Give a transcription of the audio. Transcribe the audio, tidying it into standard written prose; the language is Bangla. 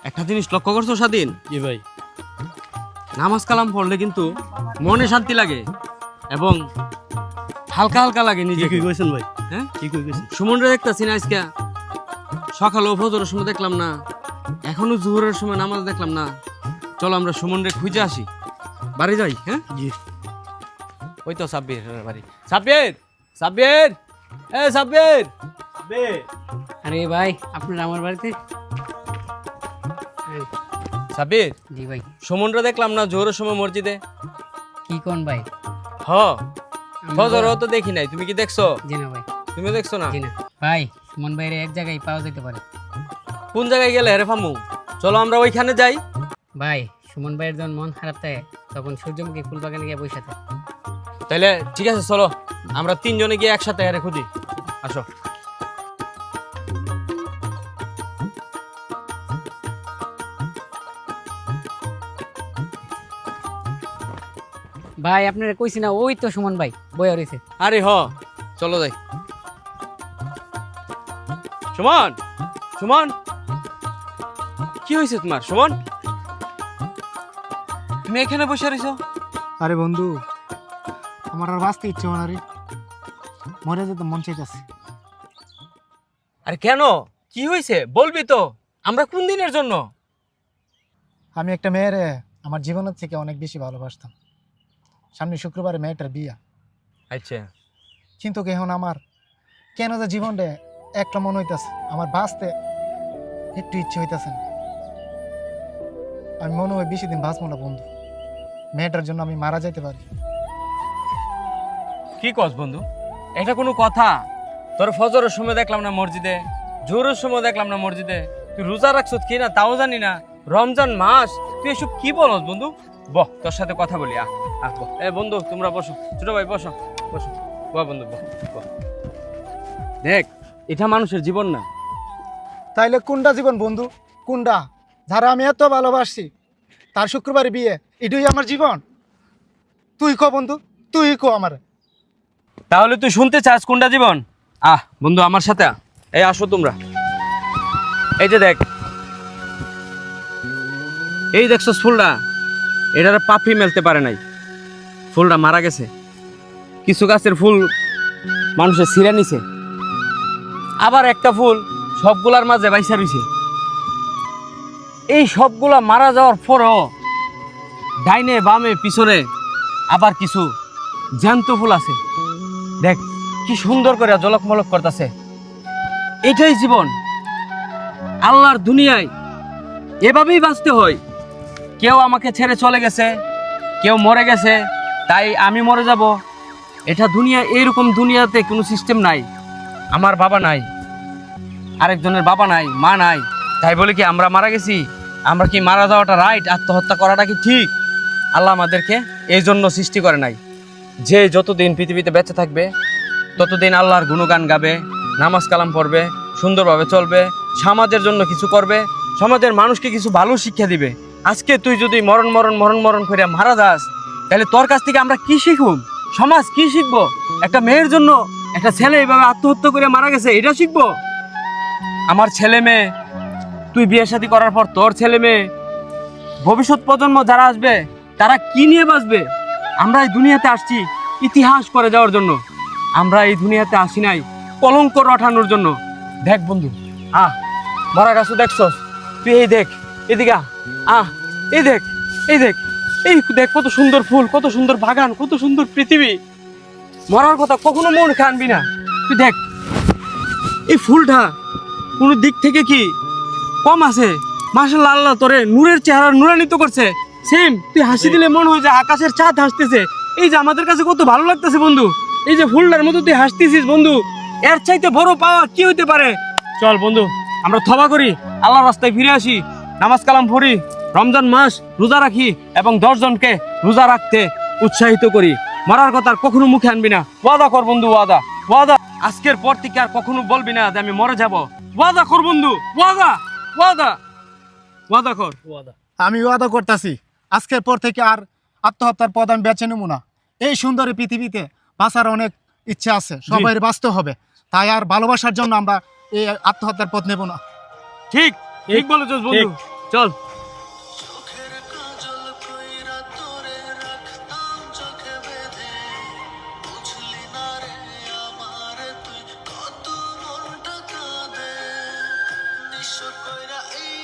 একটা জিনিস লক্ষ্য করছো স্বাধীন? জি ভাই। নামাজ কালাম পড়লে কিন্তু মনে শান্তি লাগে এবং হালকা হালকা লাগে নিজে। কি কইছেন ভাই? হ্যাঁ, কি কইছেন? সুমনরে দেখতেছি না আজকে, সকালে ফজরের সময় দেখলাম না, এখনো জোহরের সময় নামাজ দেখলাম না। চলো আমরা সুমনরে খুঁজে আসি, বাড়ি যাই। হ্যাঁ, জি। ওই তো সাব্বির বাড়ি। সাব্বির, সাব্বির, এ সাব্বির। আরে ভাই, আপনার আমার বাড়িতে? সাব্বির, জি ভাই। সুমনরে দেখলাম না জোহরের সময় মসজিদে। কি কোন ভাই? হ, ফজরও তো দেখি নাই, তুমি কি দেখছো? জি না ভাই। তুমি দেখছো না? জি না ভাই, সুমন ভাইয়ের এক জায়গায় পাওয়া যেতে পারে। কোন জায়গায় গেলে রে ফামু? চলো আমরা ওইখানে যাই। ভাই, সুমন ভাইয়ের যখন মন খারাপ থাকে তখন সূর্যমুখী ফুল বাগানে গিয়ে বসে থাকে। তাহলে ঠিক আছে, চলো আমরা তিনজনে গিয়ে একসাথে হেরে খুঁজি। আসো। ভাই, আপনারা কইছি না, ওই তো সুমন ভাই বইয়া রয়েছে। আরে হ, চলো যাই। সুমন, সুমন, কি হয়েছে তোমার? সুমন, তুমি এখানে বসে রয়েছো? আরে বন্ধু, আমার আর বাঁচতে ইচ্ছে হয় না রে, মরে যেতে মন চাইতেছে। আরে কেন, কি হয়েছে বলবি তো? আমরা কোন দিনের জন্য? আমি একটা মেয়ের আমার জীবনের থেকে অনেক বেশি ভালোবাসতাম। সামনে শুক্রবারে মেয়েটার বিয়া, আচ্ছা, কিন্তু এখন আমার কেন যে জীবনটা একটা মন হইতাছে, আমার বাঁচতে একটু ইচ্ছে হইতাছে না। আমি মনে হয় বেশি দিন বাঁচবো না বন্ধু, মেয়েটার জন্য আমি মারা যাইতে পারি। কি কস বন্ধু? এটা কোনো কথা? তোর ফজরের সময় দেখলাম না মসজিদে, জোহরের সময় দেখলাম না মসজিদে, তুই রোজা রাখছ কি না তাও জানি না, রমজান মাস, তুই এসব কি বলস বন্ধু? বহ, তোর সাথে কথা বলি। বহ। এ বন্ধু, তোমরা বসো, ছোট ভাই বসো, বসো, বহ বন্ধু, বহ, বহ। দেখ, এটা মানুষের জীবন না। তাইলে কোনটা জীবন বন্ধু? কোনটা? যারা আমি এত ভালোবাসি তার শুক্রবারে বিয়ে, এটাই আমার জীবন? তুই ক বন্ধু, তুই ক আমার। তাহলে তুই শুনতে চাস কোনটা জীবন? বন্ধু আমার সাথে এই আসো তোমরা। এই যে দেখ, এই দেখছো ফুলটা, এটার পাপড়ি মেলতে পারে নাই, ফুলটা মারা গেছে। কিছু গাছের ফুল মানুষের ছিঁড়ে নিছে, আবার একটা ফুল সবগুলার মাঝে বাইসা রইছে। এই সবগুলা মারা যাওয়ার পরও ডাইনে বামে পিছনে আবার কিছু জ্যান্ত ফুল আছে। দেখ কি সুন্দর করে ঝলক মলক করতেছে। এটাই জীবন। আল্লাহর দুনিয়ায় এভাবেই বাঁচতে হয়। কেউ আমাকে ছেড়ে চলে গেছে, কেউ মরে গেছে, তাই আমি মরে যাব, এটা দুনিয়া। এইরকম দুনিয়াতে কোনো সিস্টেম নাই। আমার বাবা নাই, আরেকজনের বাবা নাই, মা নাই, তাই বলে কি আমরা মারা গেছি? আমরা কি মারা যাওয়াটা রাইট? আত্মহত্যা করাটা কি ঠিক? আল্লাহ আমাদেরকে এই জন্য সৃষ্টি করে নাই যে যতদিন পৃথিবীতে বেঁচে থাকবে ততদিন আল্লাহর গুণগান গাবে, নামাজ কালাম পড়বে, সুন্দরভাবে চলবে, সমাজের জন্য কিছু করবে, সমাজের মানুষকে কিছু ভালো শিক্ষা দিবে। আজকে তুই যদি মরণ মরণ মরণ মরণ করে মারা যাস, তাহলে তোর কাছ থেকে আমরা কি শিখব? সমাজ কি শিখবো? একটা মেয়ের জন্য একটা ছেলে এইভাবে আত্মহত্যা করে মারা গেছে, এটা শিখবো? আমার ছেলে মেয়ে, তুই বিয়ে শাদী করার পর তোর ছেলে মেয়ে, ভবিষ্যৎ প্রজন্ম যারা আসবে তারা কি নিয়ে বাঁচবে? আমরা এই দুনিয়াতে আসছি ইতিহাস করে যাওয়ার জন্য, আমরা এই দুনিয়াতে আসি নাই কলঙ্ক রটানোর জন্য। দেখ বন্ধু, মরা গাছও দেখছস তুই? এই দেখ, এদিকে এই দেখ, এই দেখ, এই দেখ কত সুন্দর ফুল, কত সুন্দর বাগান, কত সুন্দর পৃথিবী। মরার কথা কখনো মন খানবি না। তুই দেখ, এই ফুলটা কোনো দিক থেকে কি কম আছে? মাশাআল্লাহ, আল্লাহ তোরে নূরের চেহারা নূরান্বিত করছে। সেম, তুই হাসি দিলে মনে হয় যে আকাশের চাঁদ হাসতেছে। এই যে আমাদের কাছে কত ভালো লাগতেছে বন্ধু, এই যে ফুলটার মতো তুই হাসতেছিস বন্ধু, এর চাইতে বড় পাওয়া কি হইতে পারে? চল বন্ধু, আমরা তওবা করি, আল্লাহর রাস্তায় ফিরে আসি, নামাজ কালাম পড়ি, রমজান মাস রোজা রাখি এবং 10 জনকে রোজা রাখতে উৎসাহিত করি। মরার কথা আর কখনো মুখে আনবি না। ওয়াদা কর বন্ধু, ওয়াদা, ওয়াদা। আজকের পর থেকে আর কখনো বলবি না যে আমি মরে যাব। ওয়াদা কর বন্ধু, ওয়াদা, ওয়াদা, ওয়াদা কর। আমি ওয়াদা করতেছি, আজকের পর থেকে আর আত্মহত্যার পথ আমি বেছে নেব না। এই সুন্দরী পৃথিবীতে বাঁচার অনেক ইচ্ছা আছে, সবাই বাঁচতে হবে, তাই আর ভালোবাসার জন্য আমরা এই আত্মহত্যার পথ নেব না। ঠিক, ঠিক বলেছিস বন্ধু। চল। কইরা এই